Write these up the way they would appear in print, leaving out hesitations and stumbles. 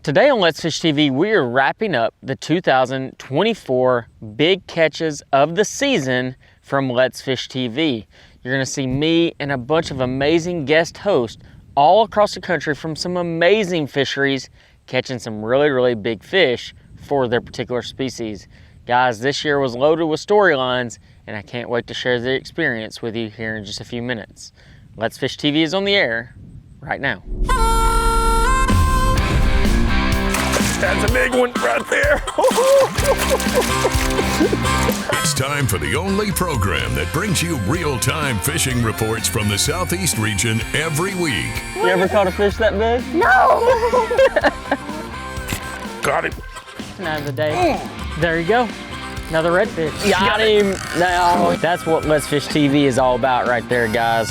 Today on Let's Fish TV, we are wrapping up the 2024 big catches of the season from Let's Fish TV. You're gonna see me and a bunch of amazing guest hosts all across the country from some amazing fisheries, catching some really big fish for their particular species. Guys, this year was loaded with storylines, and I can't wait to share the experience with you here in just a few minutes. Let's Fish TV is on the air right now. That's a big one right there. It's time for the only program that brings you real-time fishing reports from the Southeast region every week. You ever caught a fish that big? No! Got it. Not of the day. There you go. Another redfish. Got him. Now, that's what Let's Fish TV is all about right there, guys.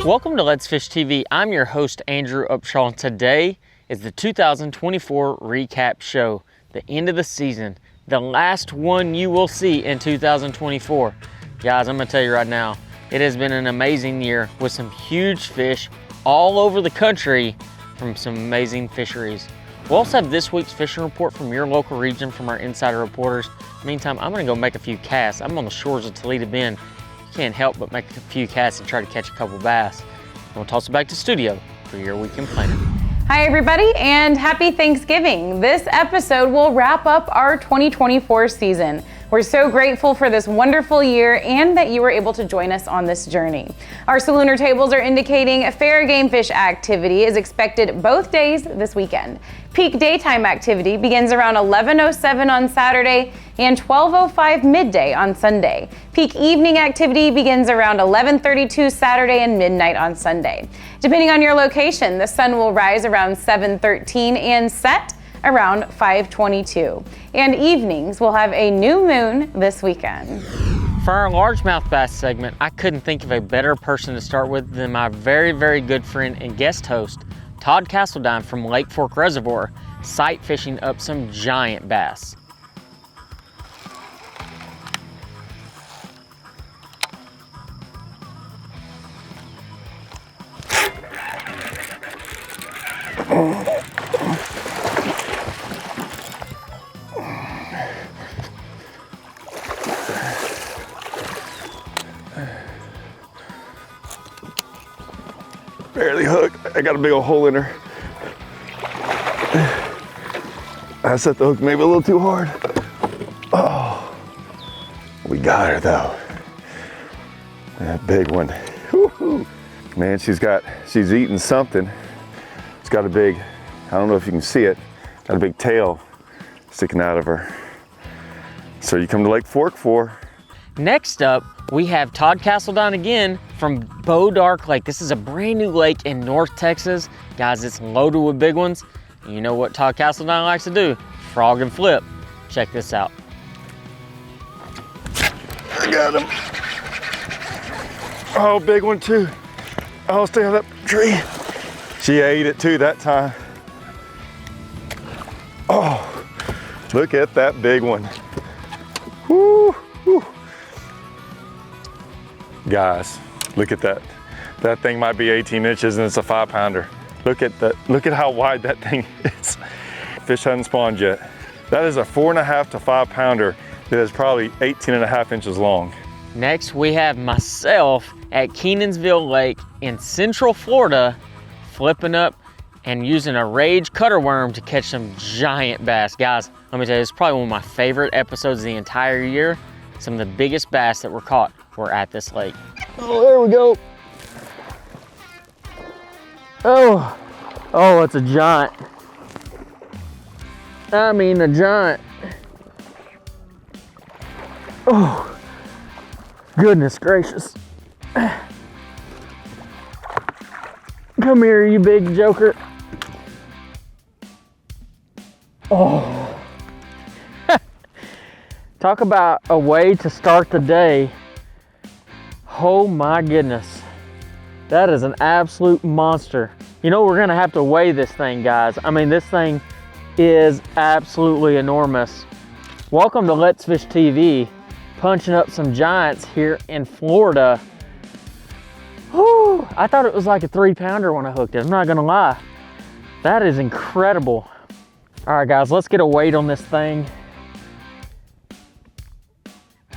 Welcome to Let's Fish TV. I'm your host, Andrew Upshaw, and today is the 2024 recap show, the end of the season, the last one you will see in 2024. Guys, I'm gonna tell you right now, it has been an amazing year with some huge fish all over the country from some amazing fisheries. We'll also have this week's fishing report from your local region from our insider reporters. Meantime, I'm gonna go make a few casts. I'm on the shores of Toledo Bend. You can't help but make a few casts and try to catch a couple bass. And we'll toss it back to studio for your weekend planning. Hi everybody, and happy Thanksgiving. This episode will wrap up our 2024 season. We're so grateful for this wonderful year and that you were able to join us on this journey. Our Salooner tables are indicating fair game fish activity is expected both days this weekend. Peak daytime activity begins around 11:07 on Saturday and 12:05 midday on Sunday. Peak evening activity begins around 11:32 Saturday and midnight on Sunday. Depending on your location, the sun will rise around 7:13 and set around 5:22. And evenings will have a new moon this weekend. For our largemouth bass segment, I couldn't think of a better person to start with than my very good friend and guest host, Todd Castledine from Lake Fork Reservoir, sight fishing up some giant bass. Barely hooked. I got a big old hole in her. I set the hook maybe a little too hard. Oh, we got her though. That big one. Woo-hoo. Man, she's eating something. It's got a big, I don't know if you can see it, got a big tail sticking out of her. So you come to Lake Fork for. Next up, we have Todd Castledine again from Bodark Lake. This is a brand new lake in North Texas. Guys, it's loaded with big ones. And you know what Todd Castledine likes to do? Frog and flip. Check this out. I got him. Oh, big one too. Oh, stay on that tree. She ate it too that time. Oh, look at that big one. Woo, woo. Guys, look at that. That thing might be 18 inches and it's a 5-pounder. Look at how wide that thing is. Fish hasn't spawned yet. That is a 4.5 to 5-pounder that is probably 18.5 inches long. Next, we have myself at Kenansville Lake in Central Florida, flipping up and using a rage cutter worm to catch some giant bass. Guys, let me tell you, it's probably one of my favorite episodes of the entire year. Some of the biggest bass that were caught were at this lake. Oh, there we go. Oh, it's a giant. I mean, a giant. Oh, goodness gracious. Come here, you big joker. Oh. Talk about a way to start the day. Oh my goodness. That is an absolute monster. You know, we're gonna have to weigh this thing, guys. I mean, this thing is absolutely enormous. Welcome to Let's Fish TV, punching up some giants here in Florida. Whew, I thought it was like a 3-pounder when I hooked it, I'm not gonna lie. That is incredible. All right, guys, let's get a weight on this thing.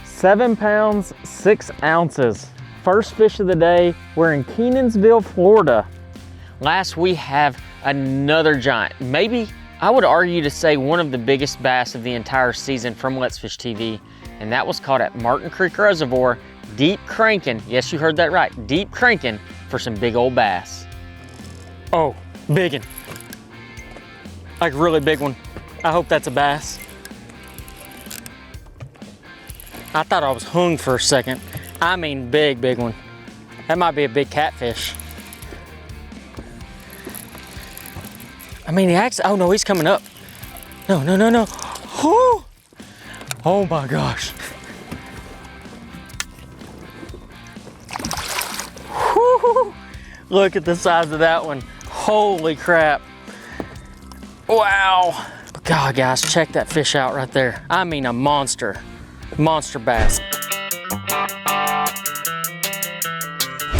7 pounds, 6 ounces. First fish of the day. We're in Kenansville, Florida. Last, we have another giant. Maybe, I would argue to say one of the biggest bass of the entire season from Let's Fish TV, and that was caught at Martin Creek Reservoir, deep cranking. Yes, you heard that right, deep cranking for some big old bass. Oh, big one. Like a really big one. I hope that's a bass. I thought I was hung for a second. I mean big, big one. That might be a big catfish. I mean, oh no, he's coming up. No, no, no, no. Oh, oh my gosh. Whew. Look at the size of that one. Holy crap. Wow. God, guys, check that fish out right there. I mean a monster. Monster bass.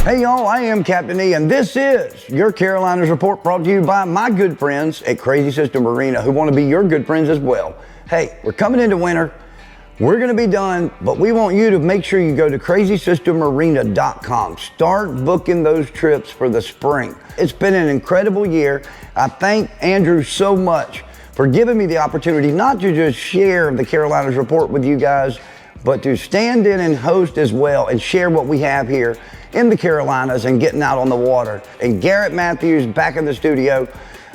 Hey y'all, I am Captain E, and this is your Carolinas Report, brought to you by my good friends at Crazy Sister Marina, who want to be your good friends as well. Hey, we're coming into winter. We're going to be done, but we want you to make sure you go to crazysistermarina.com. Start booking those trips for the spring. It's been an incredible year. I thank Andrew so much for giving me the opportunity not to just share the Carolinas Report with you guys, but to stand in and host as well and share what we have here in the Carolinas and getting out on the water. And Garrett Matthews back in the studio.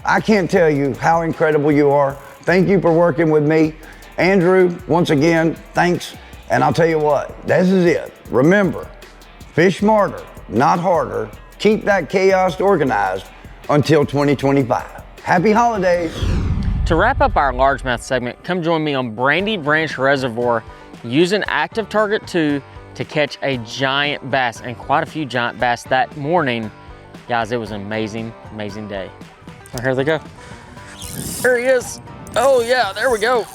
I can't tell you how incredible you are. Thank you for working with me. Andrew, once again, thanks. And I'll tell you what, this is it. Remember, fish smarter, not harder. Keep that chaos organized until 2025. Happy holidays. To wrap up our largemouth segment, come join me on Brandy Branch Reservoir using Active Target 2 to catch a giant bass, and quite a few giant bass that morning. Guys, it was an amazing, amazing day. Oh, here they go. There he is. Oh yeah, there we go.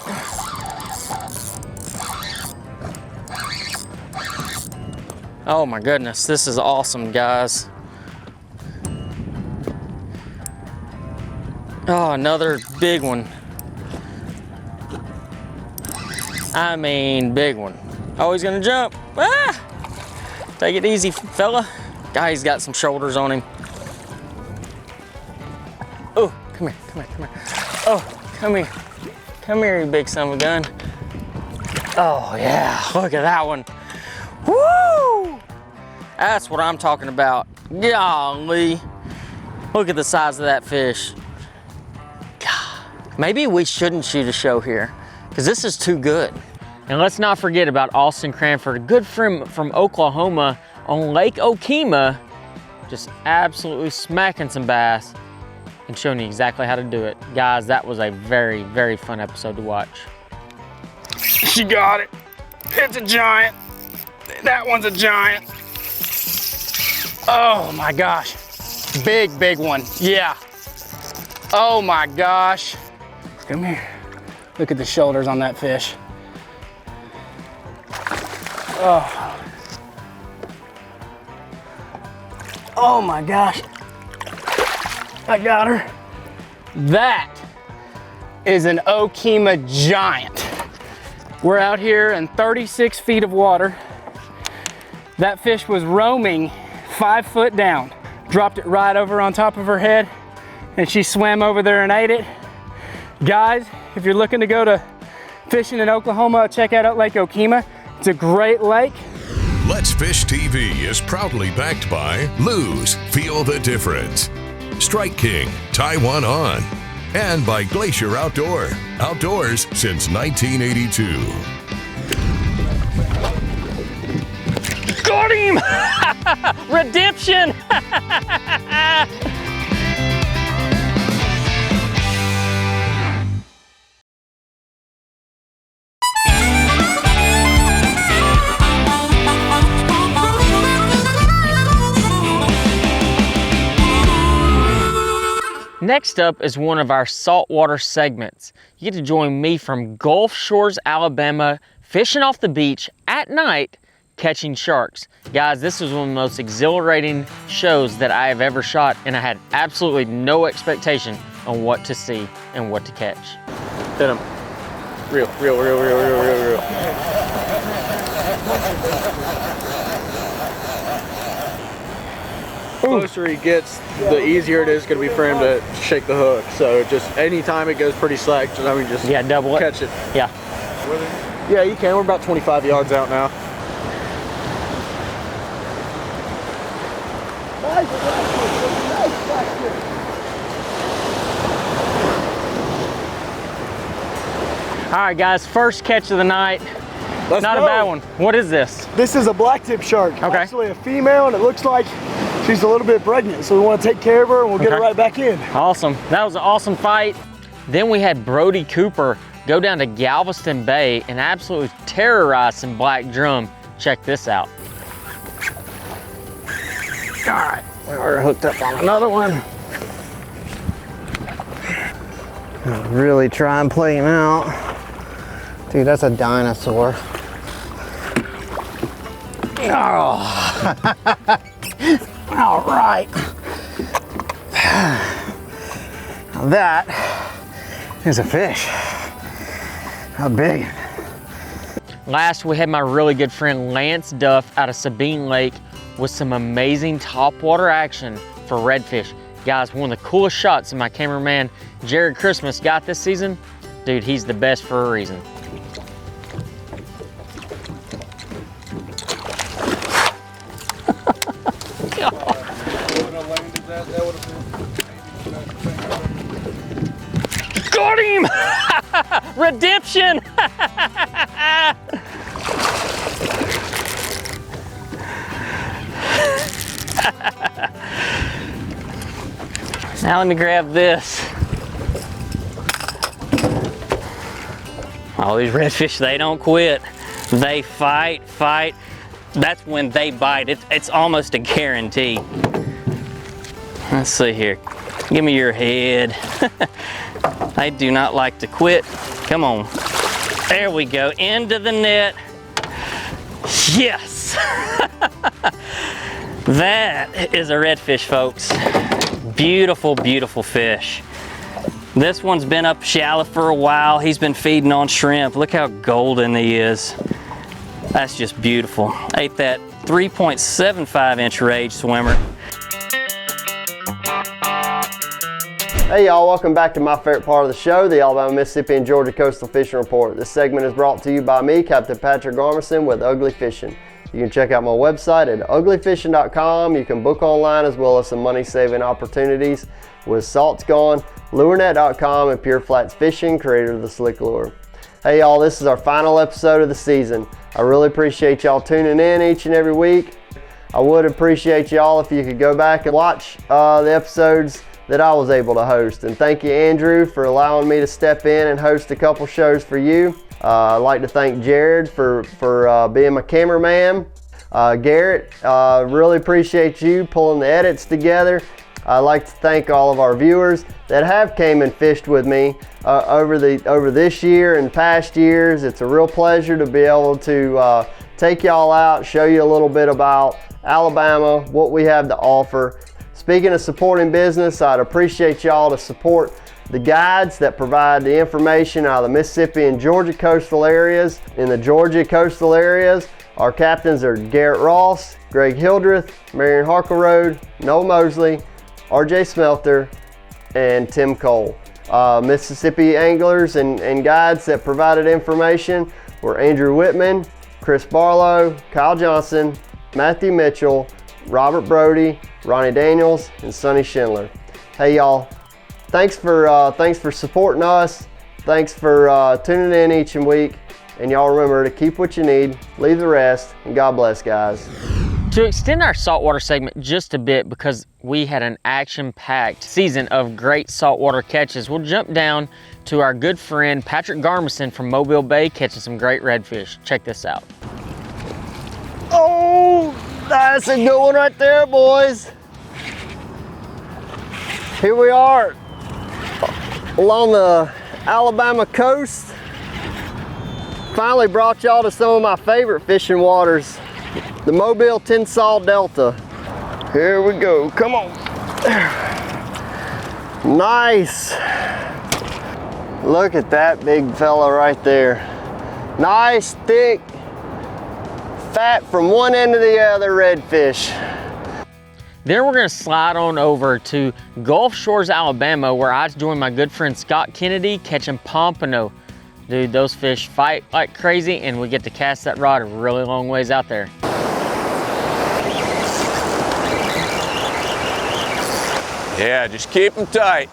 Oh my goodness, this is awesome, guys. Oh, another big one. I mean, big one. Oh, he's gonna jump. Ah! Take it easy, fella. Guy, he's got some shoulders on him. Oh, come here, come here, come here. Oh, come here. Come here, you big son of a gun. Oh yeah, look at that one. Woo! That's what I'm talking about. Golly. Look at the size of that fish. God. Maybe we shouldn't shoot a show here, because this is too good. And let's not forget about Austin Cranford, a good friend from Oklahoma on Lake Okemah, just absolutely smacking some bass and showing you exactly how to do it. Guys, that was a very, very fun episode to watch. She got it. It's a giant. That one's a giant. Oh my gosh. Big, big one. Yeah. Oh my gosh. Come here. Look at the shoulders on that fish. Oh. Oh my gosh. I got her. That is an Okemah giant. We're out here in 36 feet of water. That fish was roaming 5 foot down. Dropped it right over on top of her head, and she swam over there and ate it. Guys, if you're looking to go to fishing in Oklahoma, check out Lake Okemah. It's a great lake. Let's Fish TV is proudly backed by Lose, Feel the Difference, Strike King, Taiwan On, and by Glacier Outdoor, outdoors since 1982. Got him! Redemption! Next up is one of our saltwater segments. You get to join me from Gulf Shores, Alabama, fishing off the beach at night, catching sharks. Guys, this was one of the most exhilarating shows that I have ever shot, and I had absolutely no expectation on what to see and what to catch. Hit him. Reel. The closer he gets, the easier it is going to be for him to shake the hook. So just anytime it goes pretty slack, just Yeah, double it. catch it. Yeah. Yeah, you can. We're about 25 yards out now. All right, guys, first catch of the night. Let's Not go. a bad one. What is this? This is a blacktip shark. Okay. Actually a female, and it looks like she's a little bit pregnant. So we want to take care of her and we'll get her Okay. right back in. Awesome. That was an awesome fight. Then we had Brody Cooper go down to Galveston Bay and absolutely terrorize some black drum. Check this out. All right, we're hooked up on another one. Really try and play him out. Dude, that's a dinosaur. Oh. All right. Now that is a fish. How big? Last, we had my really good friend Lance Duff out of Sabine Lake with some amazing topwater action for redfish. Guys, one of the coolest shots that my cameraman Jared Christmas got this season. Dude, he's the best for a reason. Got him! Redemption! Now let me grab this. All these redfish, they don't quit. They fight. That's when they bite. It's almost a guarantee. Let's see here. Give me your head. They do not like to quit. Come on. There we go. Into the net. Yes! That is a redfish, folks. Beautiful, beautiful fish. This one's been up shallow for a while. He's been feeding on shrimp. Look how golden he is. That's just beautiful. Ate that 3.75 inch rage swimmer. Hey y'all, welcome back to my favorite part of the show, the Alabama, Mississippi, and Georgia Coastal Fishing Report. This segment is brought to you by me, Captain Patrick Garmison with Ugly Fishing. You can check out my website at uglyfishing.com. You can book online as well as some money-saving opportunities with Salt's Gone, lurenet.com, and Pure Flats Fishing, creator of the Slick Lure. Hey y'all, this is our final episode of the season. I really appreciate y'all tuning in each and every week. I would appreciate y'all if you could go back and watch the episodes that I was able to host. And thank you, Andrew, for allowing me to step in and host a couple shows for you. I'd like to thank Jared for being my cameraman. Garrett, really appreciate you pulling the edits together. I'd like to thank all of our viewers that have came and fished with me over this year and past years. It's a real pleasure to be able to take y'all out, show you a little bit about Alabama, what we have to offer. Speaking of supporting business, I'd appreciate y'all to support the guides that provide the information out of the Mississippi and Georgia coastal areas. In the Georgia coastal areas, our captains are Garrett Ross, Greg Hildreth, Marion Harkleroad, Noel Mosley, RJ Smelter, and Tim Cole. Mississippi anglers and guides that provided information were Andrew Whitman, Chris Barlow, Kyle Johnson, Matthew Mitchell, Robert Brody, Ronnie Daniels, and Sonny Schindler. Hey y'all, thanks for supporting us. Thanks for tuning in each and week. And y'all remember to keep what you need, leave the rest, and God bless, guys. To extend our saltwater segment just a bit, because we had an action-packed season of great saltwater catches, we'll jump down to our good friend Patrick Garmison from Mobile Bay catching some great redfish. Check this out. Oh, that's a good one right there, boys. Here we are along the Alabama coast. Finally brought y'all to some of my favorite fishing waters, the Mobile Tensal Delta. Here we go, come on. Nice. Look at that big fella right there. Nice, thick, fat from one end to the other redfish. Then we're gonna slide on over to Gulf Shores, Alabama, where I joined my good friend Scott Kennedy catching pompano. Dude, those fish fight like crazy, and we get to cast that rod a really long ways out there. Yeah, just keep them tight.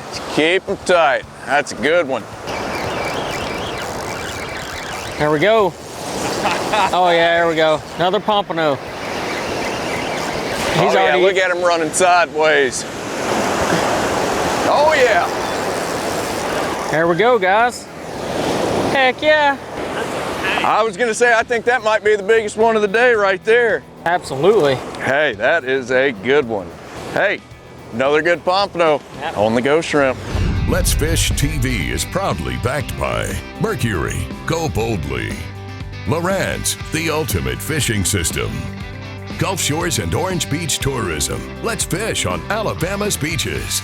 Just keep them tight. That's a good one. There we go. Oh yeah, there we go. Another pompano. He's already. Yeah, look at him running sideways. Oh yeah. There we go, guys. Heck yeah. I was gonna say, I think that might be the biggest one of the day right there. Absolutely. Hey, that is a good one. Hey, another good pompano on the Go Shrimp. Let's Fish TV is proudly backed by Mercury, Go Boldly, Loran's, the ultimate fishing system, Gulf Shores and Orange Beach Tourism. Let's fish on Alabama's beaches.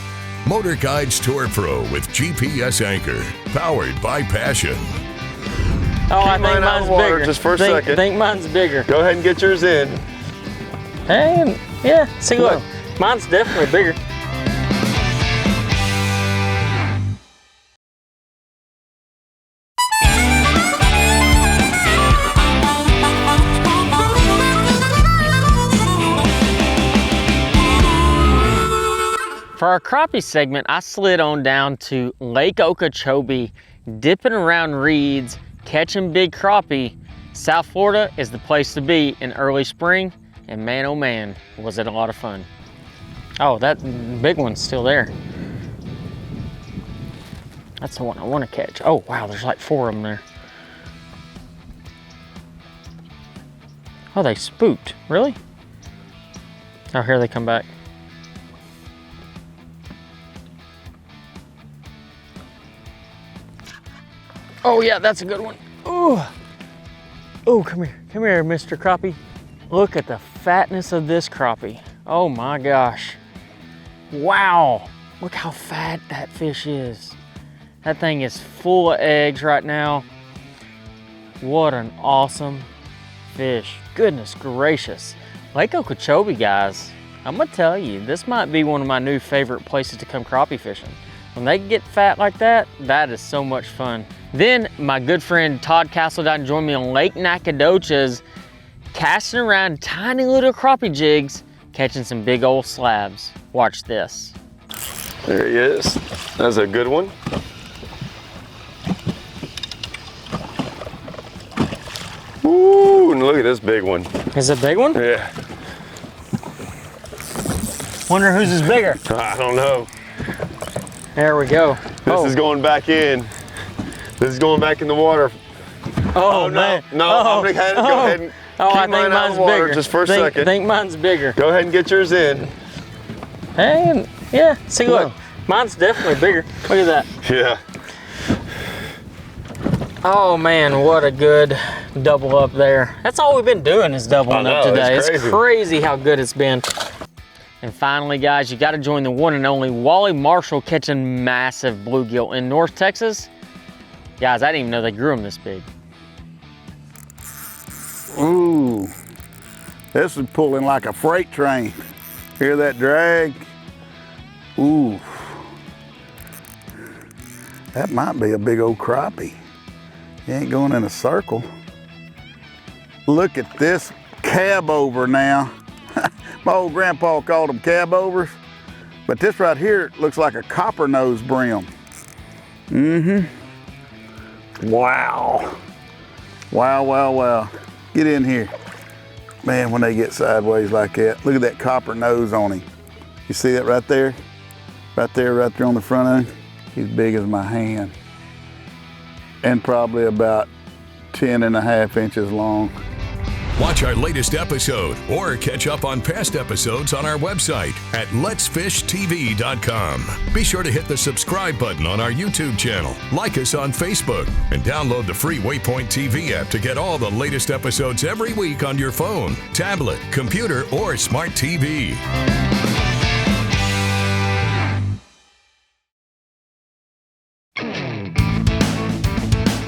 Motor Guides Tour Pro with GPS anchor, powered by passion. Oh, I think mine out of mine's the water bigger. just for a think, second. think mine's bigger. Go ahead and get yours in. Hey, yeah, see, look, mine's definitely bigger. For our crappie segment, I slid on down to Lake Okeechobee, dipping around reeds, catching big crappie. South Florida is the place to be in early spring, and man, oh man, was it a lot of fun. Oh, that big one's still there. That's the one I want to catch. Oh wow, there's like 4 of them there. Oh, they spooked, really? Oh, here they come back. Oh yeah, that's a good one. Oh, oh, come here, Mr. Crappie. Look at the fatness of this crappie. Oh my gosh. Wow, look how fat that fish is. That thing is full of eggs right now. What an awesome fish. Goodness gracious. Lake Okeechobee, guys, I'm gonna tell you, this might be one of my new favorite places to come crappie fishing. When they get fat like that, that is so much fun. Then my good friend Todd Castledine joined me on Lake Nacogdoches, casting around tiny little crappie jigs, catching some big old slabs. Watch this. There he is. That's a good one. Ooh, and look at this big one. Is it a big one? Yeah. Wonder whose is bigger. I don't know. There we go. This is going back in. This is going back in the water. Oh, no, man. no, Oh, I'm gonna go ahead and oh, keep I think mine out of mine's the water bigger. just for a second. I think mine's bigger. Go ahead and get yours in. Hey, yeah, see, look, mine's definitely bigger. Look at that. Yeah. Oh man, what a good double up there. That's all we've been doing is doubling up today. It's crazy how good it's been. And finally, guys, you got to join the one and only Wally Marshall catching massive bluegill in North Texas. Guys, I didn't even know they grew them this big. Ooh, this is pulling like a freight train. Hear that drag? Ooh, that might be a big old crappie. He ain't going in a circle. Look at this cab over now. My old grandpa called them cab overs, but this right here looks like a copper nose brim. Wow. Wow, wow, wow. Get in here. Man, when they get sideways like that, look at that copper nose on him. You see that right there? Right there on the front of him? He's big as my hand. And probably about 10.5 inches long. Watch our latest episode or catch up on past episodes on our website at letsfishtv.com. Be sure to hit the subscribe button on our YouTube channel, like us on Facebook, and download the free Waypoint TV app to get all the latest episodes every week on your phone, tablet, computer, or smart TV.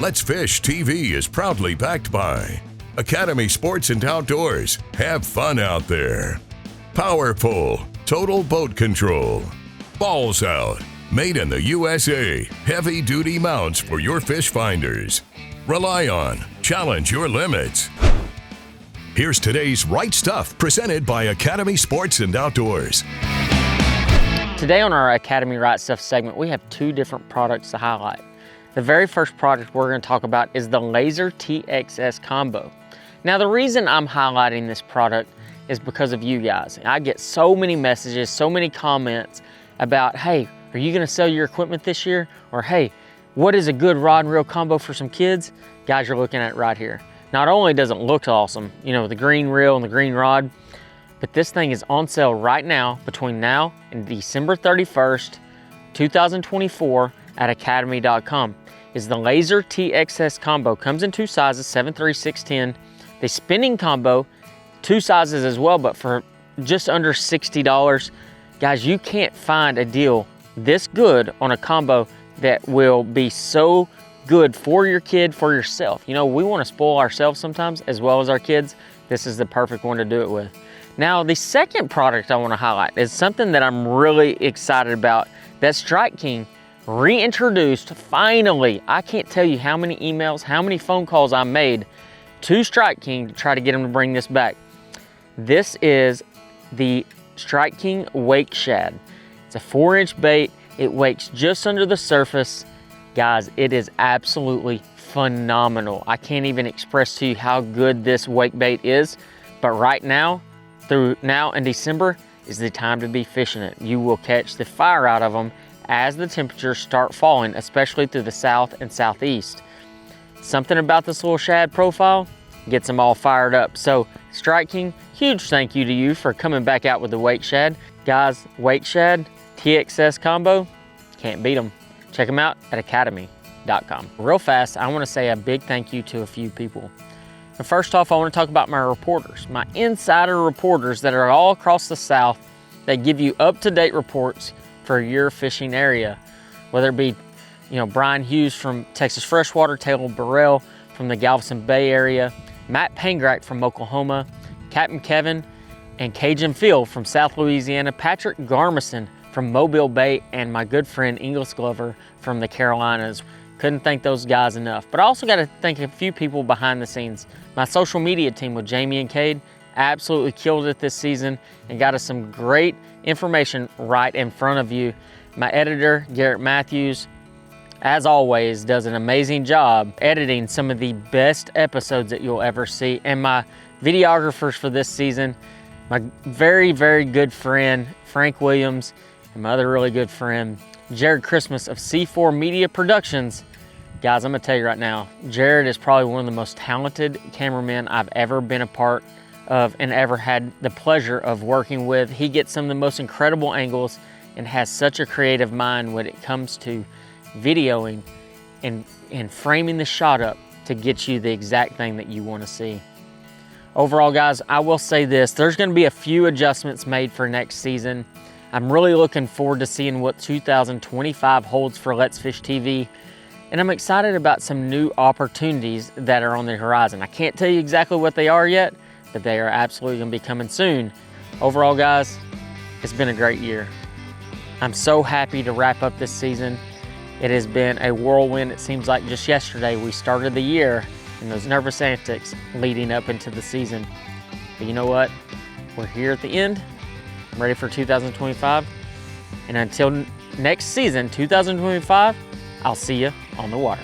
Let's Fish TV is proudly backed by Academy Sports and Outdoors. Have fun out there. Powerful, total boat control. Balls Out, made in the USA. Heavy duty mounts for your fish finders. Rely on, challenge your limits. Here's today's Right Stuff, presented by Academy Sports and Outdoors. Today on our Academy Right Stuff segment, we have two different products to highlight. The very first product we're going to talk about is the Laser TXS Combo. Now, the reason I'm highlighting this product is because of you guys. I get so many messages, so many comments about, hey, are you going to sell your equipment this year? Or, hey, what is a good rod and reel combo for some kids? Guys, you're looking at it right here. Not only does it look awesome, you know, the green reel and the green rod, but this thing is on sale right now between now and December 31st, 2024 at academy.com. Is the Laser TXS Combo. Comes in two sizes, 7, 3, 6, 10. The spinning combo, two sizes as well, but for just under $60. Guys, you can't find a deal this good on a combo that will be so good for your kid, for yourself. You know, we want to spoil ourselves sometimes as well as our kids. This is the perfect one to do it with. Now, the second product I want to highlight is something that I'm really excited about that Strike King reintroduced finally. I can't tell you how many emails, how many phone calls I made to Strike King to try to get him to bring this back. This is the Strike King Wake Shad. It's a 4-inch bait. It wakes just under the surface. Guys, it is absolutely phenomenal. I can't even express to you how good this wake bait is, but right now, through now and December, is the time to be fishing it. You will catch the fire out of them as the temperatures start falling, especially through the south and southeast. Something about this little shad profile gets them all fired up. So Strike King, huge thank you to you for coming back out with the Wake Shad. Guys, Wake Shad, TXS Combo, can't beat them. Check them out at academy.com. Real fast, I want to say a big thank you to a few people. And first off, I want to talk about my reporters, my insider reporters that are all across the South that give you up-to-date reports for your fishing area, whether it be, you know, Brian Hughes from Texas Freshwater, Taylor Burrell from the Galveston Bay area, Matt Pangrack from Oklahoma, Captain Kevin and Cajun Phil from South Louisiana, Patrick Garmison from Mobile Bay, and my good friend Inglis Glover from the Carolinas. Couldn't thank those guys enough. But I also got to thank a few people behind the scenes. My social media team with Jamie and Cade absolutely killed it this season and got us some great information right in front of you. My editor, Garrett Matthews, as always, does an amazing job editing some of the best episodes that you'll ever see. And my videographers for this season, my very, very good friend, Frank Williams, and my other really good friend, Jared Christmas of C4 Media Productions. Guys, I'm gonna tell you right now, Jared is probably one of the most talented cameramen I've ever been a part of and ever had the pleasure of working with. He gets some of the most incredible angles and has such a creative mind when it comes to videoing and framing the shot up to get you the exact thing that you want to see. Overall, guys, I will say this, there's going to be a few adjustments made for next season. I'm really looking forward to seeing what 2025 holds for Let's Fish TV, and I'm excited about some new opportunities that are on the horizon. I can't tell you exactly what they are yet, but they are absolutely going to be coming soon. Overall, guys, it's been a great year. I'm so happy to wrap up this season. It has been a whirlwind. It seems like just yesterday we started the year and those nervous antics leading up into the season. But you know what? We're here at the end. I'm ready for 2025. And until next season, 2025, I'll see you on the water.